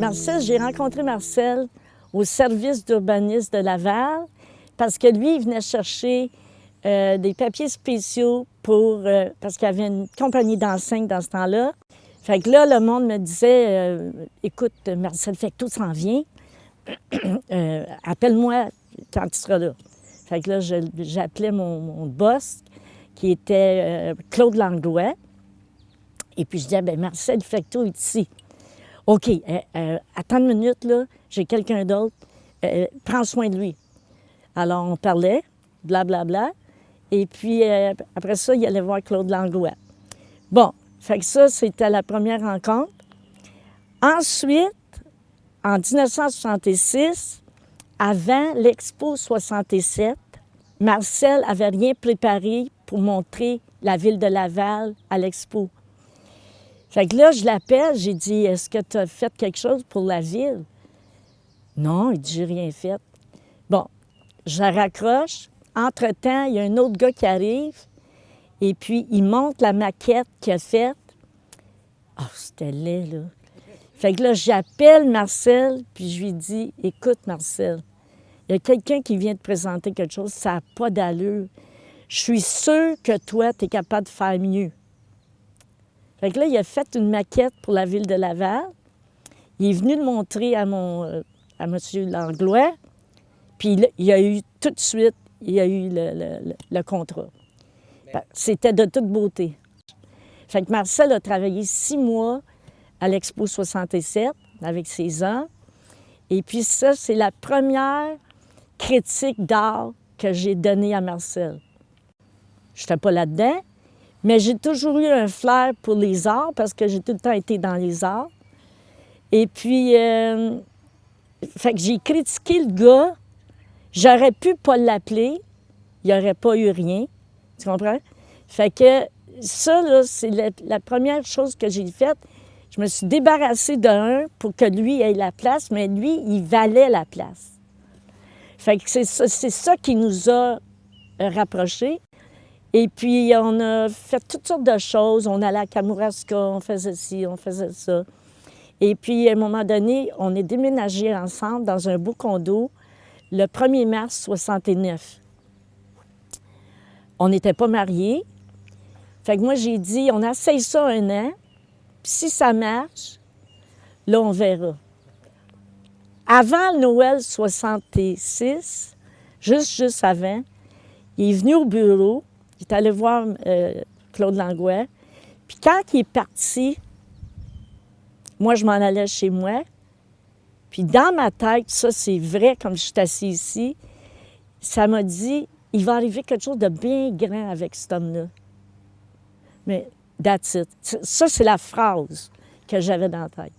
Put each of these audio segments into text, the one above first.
Marcel, j'ai rencontré Marcel au service d'urbanisme de Laval parce que lui, il venait chercher des papiers spéciaux pour, parce qu'il y avait une compagnie d'enseignes dans ce temps-là. Fait que là, le monde me disait écoute, Marcel Fecteau s'en vient, appelle-moi quand tu seras là. Fait que là, j'appelais mon boss, qui était Claude Langlois. Et puis je disais, bien, Marcel Fecteau est ici. OK, attends une minute, là, j'ai quelqu'un d'autre, prends soin de lui. Alors, on parlait, blablabla, et puis après ça, il allait voir Claude Langlois. Bon, fait que ça, c'était la première rencontre. Ensuite, en 1966, avant l'Expo 67, Marcel avait rien préparé pour montrer la ville de Laval à l'Expo. Fait que là, je l'appelle, j'ai dit, est-ce que tu as fait quelque chose pour la ville? Non, il dit, j'ai rien fait. Bon, je la raccroche. Entre-temps, il y a un autre gars qui arrive, et puis il montre la maquette qu'il a faite. Ah, c'était laid, là. Fait que là, j'appelle Marcel, puis je lui dis, écoute, Marcel, il y a quelqu'un qui vient te présenter quelque chose, ça n'a pas d'allure. Je suis sûre que toi, tu es capable de faire mieux. Fait que là, il a fait une maquette pour la ville de Laval. Il est venu le montrer à M. Langlois, puis il y a eu tout de suite, il y a eu le contrat. C'était de toute beauté. Fait que Marcel a travaillé 6 mois à l'Expo 67 avec ses ans. Et puis ça, c'est la première critique d'art que j'ai donnée à Marcel. Je n'étais pas là-dedans, mais j'ai toujours eu un flair pour les arts parce que j'ai tout le temps été dans les arts. Et puis, fait que j'ai critiqué le gars. J'aurais pu pas l'appeler. Il n'y aurait pas eu rien. Tu comprends? Fait que ça, là, c'est la première chose que j'ai faite. Je me suis débarrassée d'un pour que lui ait la place, mais lui, il valait la place. Fait que c'est ça qui nous a rapprochés. Et puis, on a fait toutes sortes de choses. On allait à Kamouraska, on faisait ci, on faisait ça. Et puis, à un moment donné, on est déménagés ensemble dans un beau condo le 1er mars 69. On n'était pas mariés. Fait que moi, j'ai dit, on essaye ça 1 an, puis si ça marche, là, on verra. Avant le Noël 66, juste avant, il est venu au bureau, il est allé voir Claude Langlois, puis quand il est parti, moi, je m'en allais chez moi, puis dans ma tête, ça, c'est vrai, comme je suis assise ici, ça m'a dit, il va arriver quelque chose de bien grand avec cet homme-là. Mais that's it. Ça, c'est la phrase que j'avais dans la tête.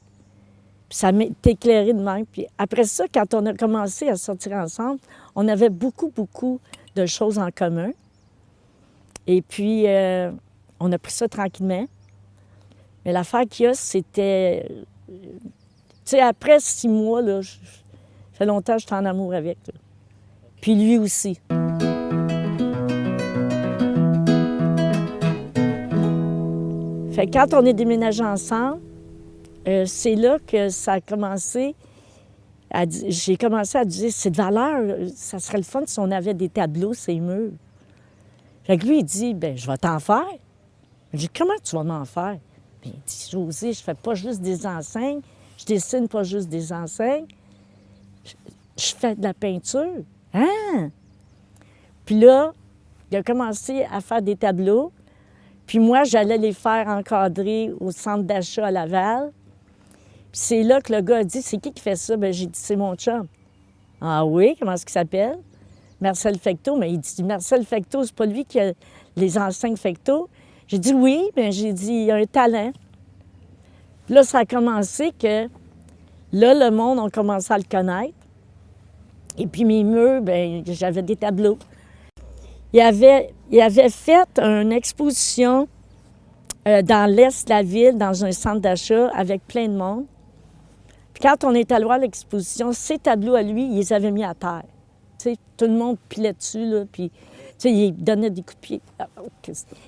Puis ça m'est éclairé de même. Puis après ça, quand on a commencé à sortir ensemble, on avait beaucoup de choses en commun. Et puis, on a pris ça tranquillement. Mais l'affaire qu'il y a, c'était... Tu sais, après 6 mois, là, ça fait longtemps que j'étais en amour avec. Là. Puis lui aussi. Fait que quand on est déménagés ensemble, c'est là que ça a commencé. J'ai commencé à dire, c'est de valeur, ça serait le fun si on avait des tableaux, ces murs. Fait que lui, il dit, bien, je vais t'en faire. Je dis, comment tu vas m'en faire? Bien, il dit, Josée, je fais pas juste des enseignes, je dessine pas juste des enseignes, je fais de la peinture. Hein? Puis là, il a commencé à faire des tableaux. Puis moi, j'allais les faire encadrer au centre d'achat à Laval. Puis c'est là que le gars a dit, c'est qui fait ça? Bien, j'ai dit, c'est mon chum. Ah oui? Comment est-ce qu'il s'appelle? Marcel Fecteau. Mais il dit, Marcel Fecteau, c'est pas lui qui a les enseignes Fecteau. J'ai dit oui, mais j'ai dit, il a un talent. Puis là, ça a commencé que, là, le monde a commencé à le connaître. Et puis mes murs, bien, j'avais des tableaux. Il avait fait une exposition dans l'est de la ville, dans un centre d'achat, avec plein de monde. Puis quand on est allé voir l'exposition, ses tableaux à lui, il les avait mis à terre. Tu sais, tout le monde pilait dessus, là, puis tu sais, il donnait des coups de pied.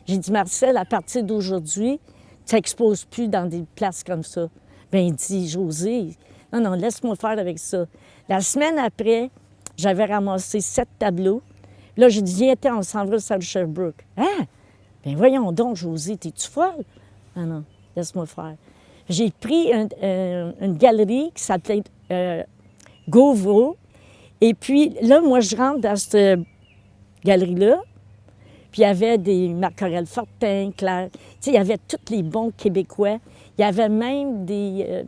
J'ai dit, Marcel, à partir d'aujourd'hui, tu n'exposes plus dans des places comme ça. Bien, il dit, Josée, Non, non, laisse-moi faire avec ça. La semaine après, j'avais ramassé 7 tableaux. Là, j'ai dit, viens, on s'en va sur Sherbrooke. Hein? Bien, voyons donc, Josie, t'es-tu folle? Non, non, laisse-moi faire. J'ai pris une galerie qui s'appelait Gauvreau. Et puis, là, moi, je rentre dans cette galerie-là. Puis, il y avait des Marc-Aurèle Fortin, Claire. Tu sais, il y avait tous les bons Québécois. Il y avait même des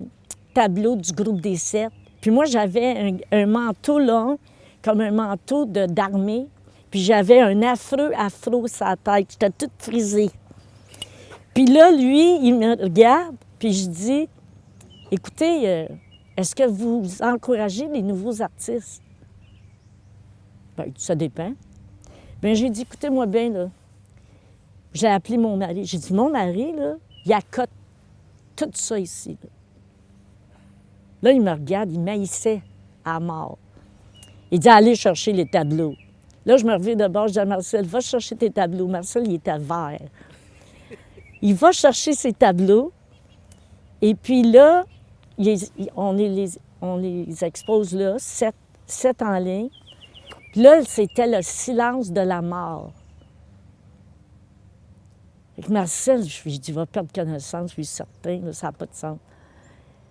tableaux du groupe des Sept. Puis moi, j'avais un manteau long, comme un manteau d'armée. Puis j'avais un afro sur la tête. J'étais toute frisée. Puis là, lui, il me regarde, puis je dis, écoutez, est-ce que vous encouragez les nouveaux artistes? Bien, ça dépend. Bien, j'ai dit, écoutez-moi bien, là. J'ai appelé mon mari. J'ai dit, mon mari, là, il accote tout ça ici. Là, il me regarde, il maïssait à mort. Il dit, allez chercher les tableaux. Là, je me reviens de bord, je dis à Marcel, va chercher tes tableaux. Marcel, il était vert. Il va chercher ses tableaux, et puis là, on les expose là, 7 en ligne. Puis là, c'était le silence de la mort. Avec Marcel, je lui dis, il va perdre connaissance, je suis certain, là, ça n'a pas de sens.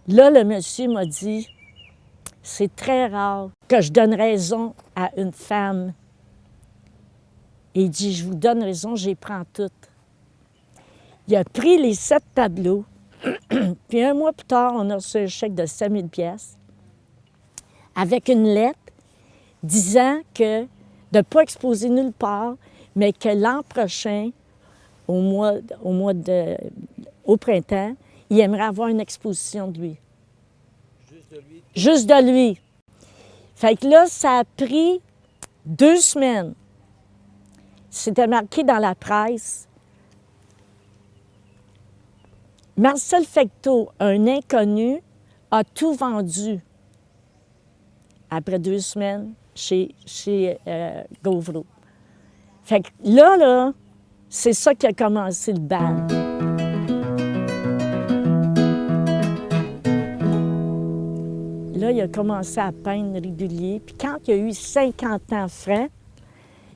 Là, le monsieur m'a dit, c'est très rare que je donne raison à une femme. Et il dit, je vous donne raison, j'y prends toutes. Il a pris les 7 tableaux, puis un mois plus tard, on a reçu un chèque de 5 000 pièces avec une lettre disant que de ne pas exposer nulle part, mais que l'an prochain, au printemps, il aimerait avoir une exposition de lui. Juste de lui? Juste de lui. Fait que là, ça a pris 2 semaines. C'était marqué dans la presse. Marcel Fecteau, un inconnu, a tout vendu après 2 semaines chez Gauvreau. Fait que là, c'est ça qui a commencé le bal. Là, il a commencé à peindre régulier. Puis quand il a eu 50 ans francs,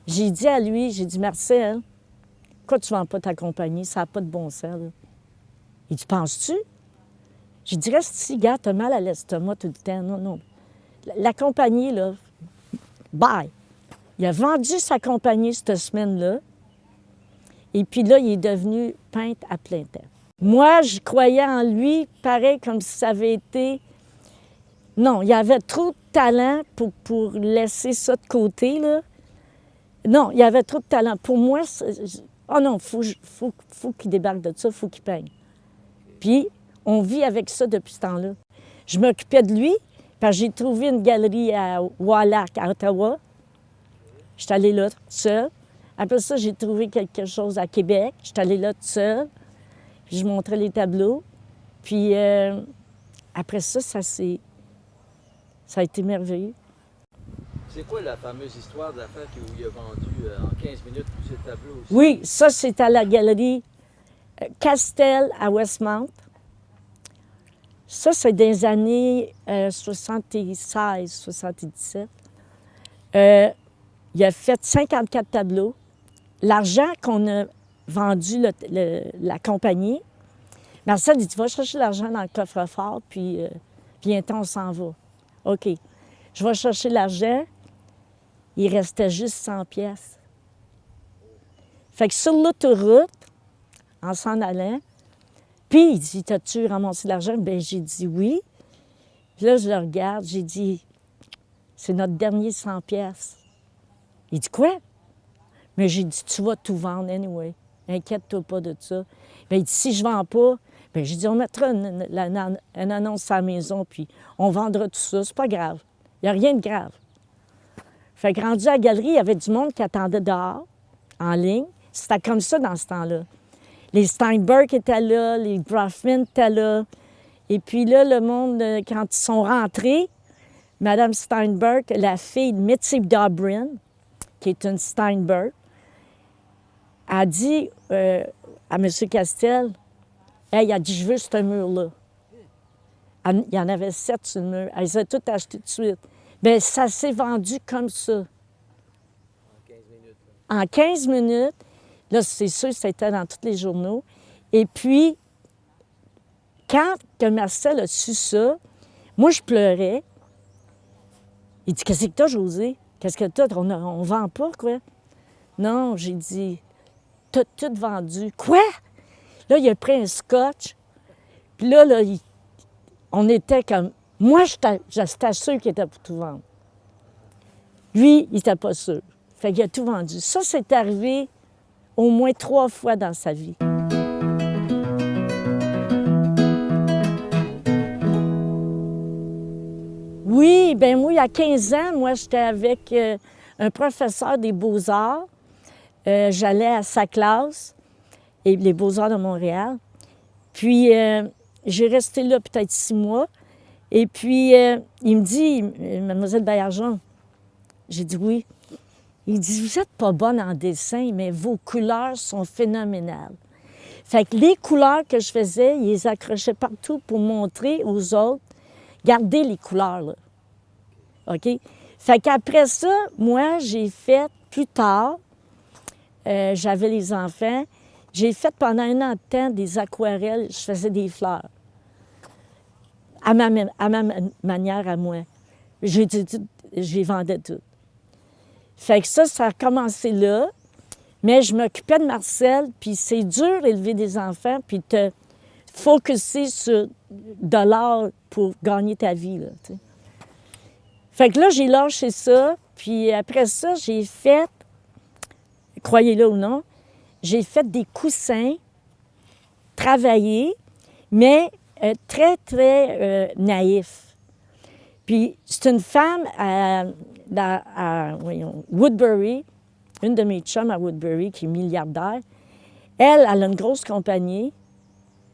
j'ai dit à lui, j'ai dit, Marcel, pourquoi tu ne vends pas ta compagnie? Ça n'a pas de bon sens, là. Il dit, penses-tu? Je dis, reste ici, gars, t'as mal à l'estomac tout le temps. Non, non. La compagnie, là, bye. Il a vendu sa compagnie cette semaine-là. Et puis là, il est devenu peintre à plein temps. Moi, je croyais en lui, pareil comme si ça avait été... Non, il avait trop de talent pour laisser ça de côté, là. Non, il avait trop de talent. Pour moi, oh non, faut qu'il débarque de ça, il faut qu'il peigne. Puis, on vit avec ça depuis ce temps-là. Je m'occupais de lui, parce que j'ai trouvé une galerie à Wallack, à Ottawa. Je suis allée là toute seule. Après ça, j'ai trouvé quelque chose à Québec. Je suis allée là toute seule. Puis je montrais les tableaux. Puis après ça, ça a été merveilleux. C'est quoi la fameuse histoire de l'affaire où il a vendu en 15 minutes tous ses tableaux aussi? Oui, ça, c'est à la galerie Castel à Westmount. Ça, c'est des années 76, 77. Il a fait 54 tableaux. L'argent qu'on a vendu la compagnie, Marcel dit, tu vas chercher l'argent dans le coffre-fort, puis bientôt on s'en va. OK. Je vais chercher l'argent. Il restait juste 100 pièces. Fait que sur l'autoroute, en s'en allant, puis il dit, t'as-tu ramassé l'argent? Bien, j'ai dit oui. Puis là, je le regarde, j'ai dit, c'est notre dernier 100 pièces. Il dit, quoi? Mais j'ai dit, tu vas tout vendre anyway. Inquiète-toi pas de ça. Bien, il dit, si je ne vends pas, bien, j'ai dit, on mettra une annonce à la maison, puis on vendra tout ça. C'est pas grave. Il n'y a rien de grave. Fait que rendu à la galerie, il y avait du monde qui attendait dehors, en ligne. C'était comme ça dans ce temps-là. Les Steinberg étaient là, les Brafman étaient là. Et puis là, le monde, quand ils sont rentrés, Mme Steinberg, la fille de Mitzi Dobrin, qui est une Steinberg, a dit à M. Castel, « Hey, elle a dit, je veux ce mur-là. » Il y en avait 7 sur le mur. Elle les a toutes achetées tout de suite. Bien, ça s'est vendu comme ça. En 15 minutes. Là, c'est sûr, c'était dans tous les journaux. Et puis, quand que Marcel a su ça, moi, je pleurais. Il dit, qu'est-ce que t'as, José? Qu'est-ce que t'as? On vend pas, quoi? Non, j'ai dit, t'as tout vendu. Quoi? Là, il a pris un scotch. Puis là, on était comme... Moi, j'étais sûr qu'il était pour tout vendre. Lui, il n'était pas sûr. Fait qu'il a tout vendu. Ça, c'est arrivé au moins 3 fois dans sa vie. Oui, bien moi, il y a 15 ans, moi, j'étais avec un professeur des beaux-arts. J'allais à sa classe, et les beaux-arts de Montréal. Puis, j'ai resté là peut-être 6 mois. Et puis, il me dit, Mademoiselle Baillargeon, j'ai dit oui. Il dit, vous n'êtes pas bonne en dessin, mais vos couleurs sont phénoménales. Fait que les couleurs que je faisais, il les accrochait partout pour montrer aux autres, regardez les couleurs, là. OK? Fait qu'après ça, moi, j'ai fait plus tard, j'avais les enfants, j'ai fait pendant un an de temps des aquarelles, je faisais des fleurs. À ma manière, à moi. J'ai vendais tout. Fait que ça a commencé là, mais je m'occupais de Marcel, puis c'est dur d'élever des enfants, puis te focusser sur de l'art pour gagner ta vie, là, tu sais. Fait que là, j'ai lâché ça, puis après ça, j'ai fait, croyez-le ou non, j'ai fait des coussins travaillés, mais très, très naïfs. Puis c'est une femme à Woodbury, une de mes chums à Woodbury, qui est milliardaire. Elle a une grosse compagnie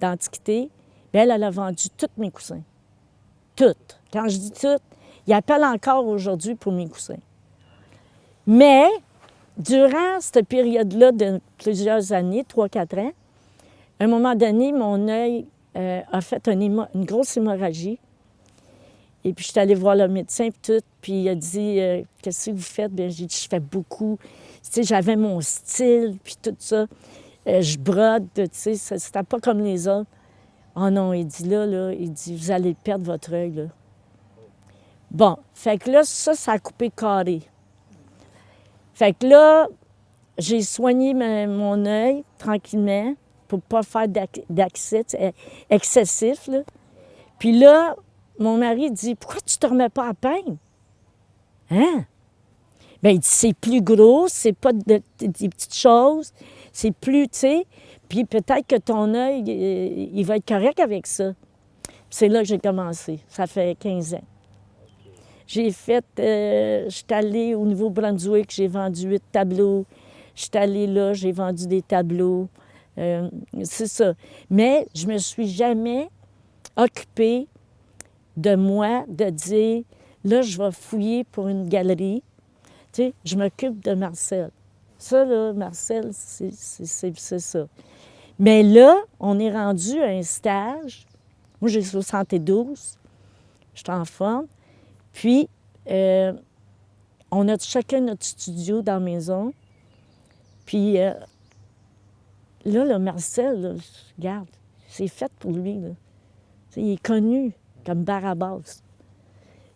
d'antiquité, puis elle a vendu tous mes coussins. Toutes. Quand je dis toutes, il appelle encore aujourd'hui pour mes coussins. Mais, durant cette période-là de plusieurs années, 3-4 ans, à un moment donné, mon œil a fait une grosse hémorragie. Et puis, je suis allée voir le médecin, puis tout, puis il a dit « Qu'est-ce que vous faites? » Bien, j'ai dit « Je fais beaucoup. » Tu sais, j'avais mon style, puis tout ça. Je brode, tu sais, c'était pas comme les autres. « Oh non, il dit là, il dit « Vous allez perdre votre œil, là. » Bon, fait que là, ça a coupé carré. Fait que là, j'ai soigné mon œil tranquillement pour ne pas faire d'accès excessif, là. Puis là, mon mari dit « Pourquoi tu ne te remets pas à peindre? » Hein? Bien, il dit « C'est plus gros, c'est pas des petites choses, c'est plus, tu sais, puis peut-être que ton œil, il va être correct avec ça. » C'est là que j'ai commencé. Ça fait 15 ans. J'ai fait, je suis allée au Nouveau-Brunswick, j'ai vendu 8 tableaux. Je suis allée là, j'ai vendu des tableaux. C'est ça. Mais je me suis jamais occupée de moi, de dire, là, je vais fouiller pour une galerie. Tu sais, je m'occupe de Marcel. Ça, là, Marcel, c'est ça. Mais là, on est rendu à un stage. Moi, j'ai 72. Je suis en forme. Puis, on a chacun notre studio dans la maison. Puis, là, Marcel, là, regarde, c'est fait pour lui, là. Tu sais, il est connu comme Barabas.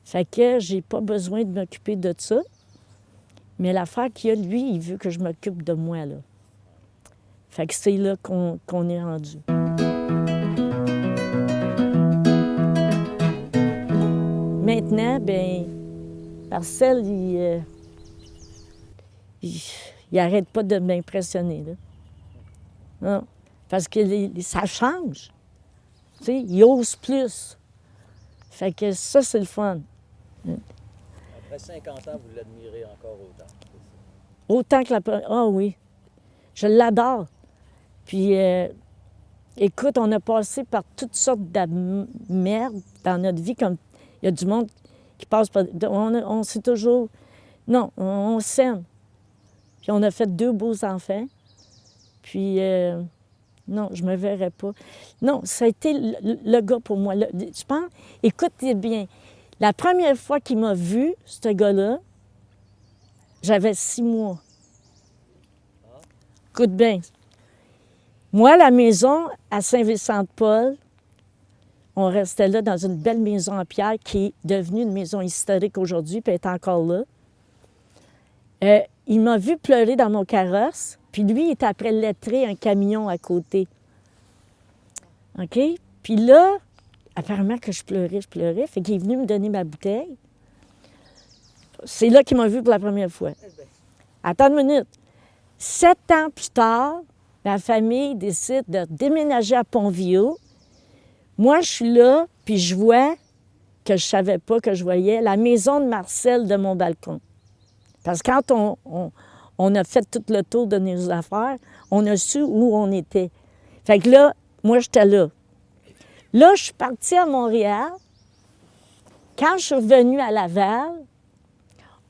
Fait que j'ai pas besoin de m'occuper de ça. Mais l'affaire qu'il y a, lui, il veut que je m'occupe de moi, là. Fait que c'est là qu'on est rendu. Maintenant, bien, Marcel, il arrête pas de m'impressionner, là. Non, parce que ça change. Tu sais, il ose plus. Fait que ça, c'est le fun. Après 50 ans, vous l'admirez encore autant. Autant que la... Ah oui, je l'adore. Puis, écoute, on a passé par toutes sortes de merde dans notre vie, comme il y a du monde qui passe par... On sait toujours... Non, on s'aime. Puis on a fait 2 beaux enfants. Puis Non, je me verrais pas. Non, ça a été le gars pour moi. Je pense, écoutez bien, la première fois qu'il m'a vu, ce gars-là, j'avais 6 mois. Écoute bien. Moi, la maison à Saint-Vincent-de-Paul, on restait là dans une belle maison en pierre qui est devenue une maison historique aujourd'hui, puis elle est encore là. Il m'a vu pleurer dans mon carrosse, puis lui, il était après lettrer un camion à côté. OK? Puis là, apparemment que je pleurais, fait qu'il est venu me donner ma bouteille. C'est là qu'il m'a vu pour la première fois. Attends une minute. 7 ans plus tard, ma famille décide de déménager à Pontville. Moi, je suis là, puis je vois que je savais pas que je voyais la maison de Marcel de mon balcon. Parce que quand on a fait tout le tour de nos affaires, on a su où on était. Fait que là, moi, j'étais là. Là, je suis partie à Montréal. Quand je suis revenue à Laval,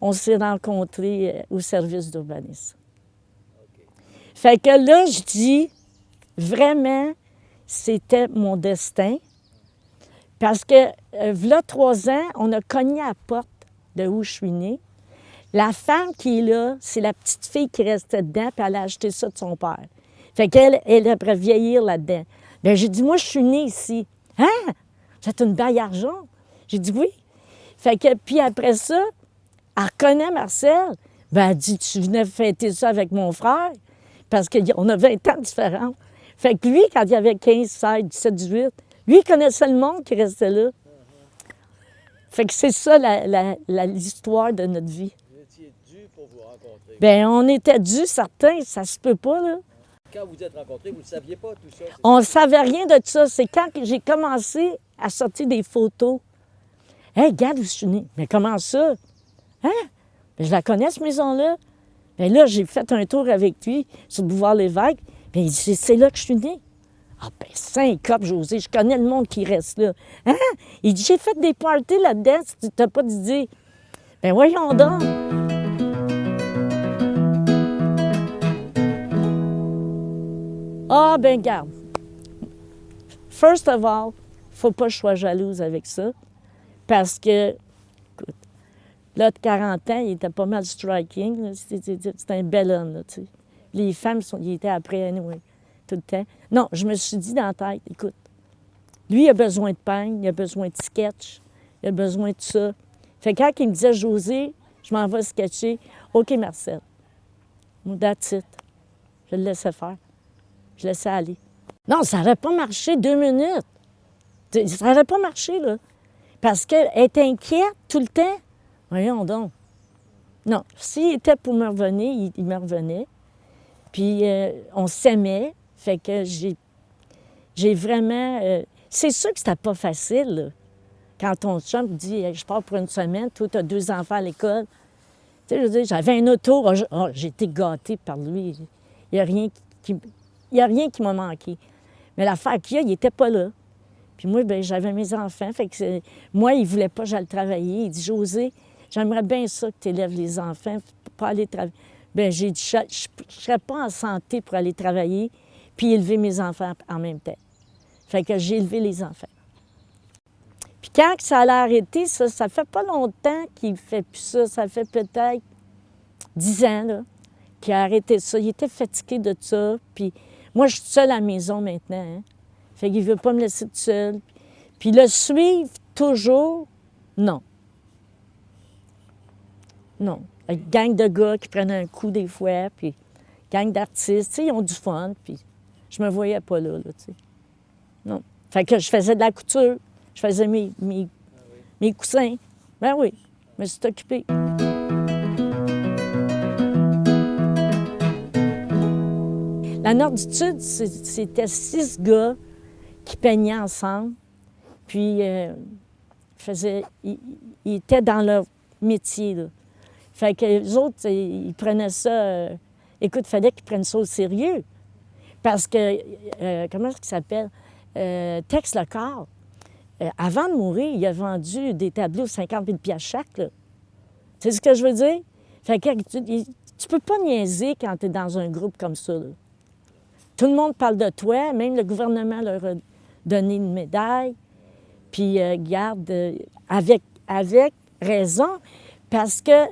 on s'est rencontrés au service d'urbanisme. Fait que là, je dis, vraiment, c'était mon destin. Parce que, v'là 3 ans, on a cogné à la porte de où je suis née. La femme qui est là, c'est la petite fille qui restait dedans, puis elle a acheté ça de son père. Fait qu'elle, elle après vieillir là-dedans. Bien, j'ai dit, moi, je suis née ici. Hein? C'est une baille argent? J'ai dit oui. Fait que, puis après ça, elle reconnaît Marcel. Ben, elle dit, tu venais fêter ça avec mon frère? Parce qu'on a 20 ans de différence. Fait que lui, quand il avait 15, 16, 17, 18, lui, il connaissait le monde qui restait là. Fait que c'est ça l'histoire de notre vie. Vous étiez dû pour vous rencontrer. Bien, on était dû, certains, ça se peut pas, là. Quand vous êtes rencontrés, vous ne saviez pas tout ça? On ne savait rien de ça. C'est quand j'ai commencé à sortir des photos. Hé, regarde où je suis née. Mais comment ça? Hein? Bien, je la connais, cette maison-là. Bien là, j'ai fait un tour avec lui sur le boulevard Lévesque. Bien, il dit, c'est là que je suis née. Ah, ben, Saint-Cop, José, je connais le monde qui reste là. Hein? Il dit, j'ai fait des parties là-dedans, si tu n'as pas d'idée. Ben voyons donc. Ah, ben garde. First of all, faut pas que je sois jalouse avec ça. Parce que, écoute, là, de 40 ans, il était pas mal striking. C'était un bel homme, là, tu sais. Les femmes, ils étaient après, anyway, tout le temps. Non, je me suis dit dans la tête, écoute, lui, il a besoin de peigne, il a besoin de sketch, il a besoin de ça. Fait que quand il me disait, José, je m'en vais sketcher, OK, Marcel. That's it. Je le laissais faire. Je laissais aller. Non, ça n'aurait pas marché 2 minutes. Ça n'aurait pas marché, là. Parce qu'elle est inquiète tout le temps. Voyons donc. Non, s'il était pour me revenir, il me revenait. Puis on s'aimait. Fait que j'ai vraiment... c'est sûr que c'était pas facile, là. Quand ton chum dit hey, « je pars pour une semaine, toi, tu as 2 enfants à l'école. » Tu sais, je veux dire, j'avais un auto. J'ai été gâtée par lui. Il n'y a rien qui m'a manqué. Mais l'affaire qu'il y a, il n'était pas là. Puis moi, bien, j'avais mes enfants. Fait que moi, il ne voulait pas que j'aille travailler. Il dit, José, j'aimerais bien ça que tu élèves les enfants pour pas aller travailler. Bien, j'ai dit, je ne serais pas en santé pour aller travailler puis élever mes enfants en même temps. Fait que j'ai élevé les enfants. Puis quand ça allait arrêter, ça fait pas longtemps qu'il fait plus ça. Ça fait peut-être 10 ans, là, qu'il a arrêté ça. Il était fatigué de ça. Puis moi, je suis seule à la maison maintenant. Hein? Fait qu'il ne veut pas me laisser toute seule. Puis le suivre toujours, non. Non. Une gang de gars qui prennent un coup des fois, puis gang d'artistes, tu sais, ils ont du fun, puis je me voyais pas là, tu sais. Non. Fait que je faisais de la couture. Je faisais mes coussins. Ben oui, je me suis occupée. La Norditude, c'était 6 gars qui peignaient ensemble. Puis, ils étaient dans leur métier, là. Fait que les autres, ils prenaient ça... écoute, il fallait qu'ils prennent ça au sérieux. Parce que, comment est-ce qu'il s'appelle? Tex Lecor, avant de mourir, il a vendu des tableaux 50 000 $ chaque, là. Tu sais ce que je veux dire? Fait que tu peux pas niaiser quand tu es dans un groupe comme ça, là. Tout le monde parle de toi, même le gouvernement leur a donné une médaille. Puis, garde, avec raison, parce que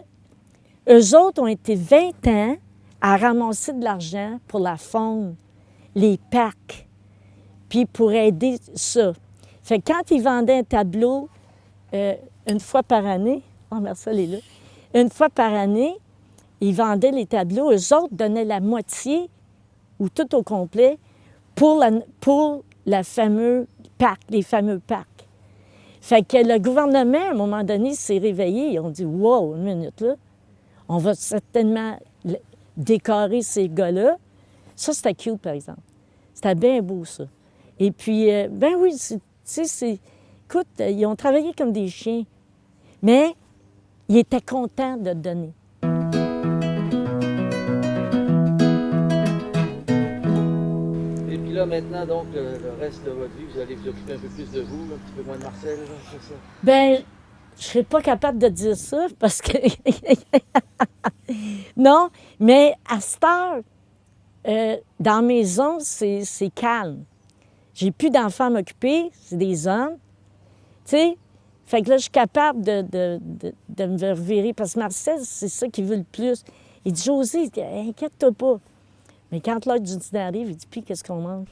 eux autres ont été 20 ans à ramasser de l'argent pour la faune, les parcs, puis pour aider ça. Fait que quand ils vendaient un tableau une fois par année, oh, Marcel est là, une fois par année, ils vendaient les tableaux, eux autres donnaient la moitié ou tout au complet pour la fameux parc, les fameux parcs. Fait que le gouvernement, à un moment donné, s'est réveillé. Ils ont dit « Wow, une minute, là, on va certainement décorer ces gars-là. » Ça, c'était cute, par exemple. C'était bien beau, ça. Et puis, ben oui, tu sais, écoute, ils ont travaillé comme des chiens, mais ils étaient contents de donner. Et puis là, maintenant, donc, le reste de votre vie, vous allez vous occuper un peu plus de vous, un petit peu moins de Marcel, c'est ça? Bien, je ne serais pas capable de dire ça parce que... Non, mais à cette heure, dans la maison, c'est calme. J'ai plus d'enfants à m'occuper, c'est des hommes. Tu sais, fait que là, je suis capable de me revirer. Parce que Marcel, c'est ça qu'il veut le plus. Il dit, Josée, inquiète-toi pas. Mais quand l'heure du dîner arrive, il dit, puis qu'est-ce qu'on mange?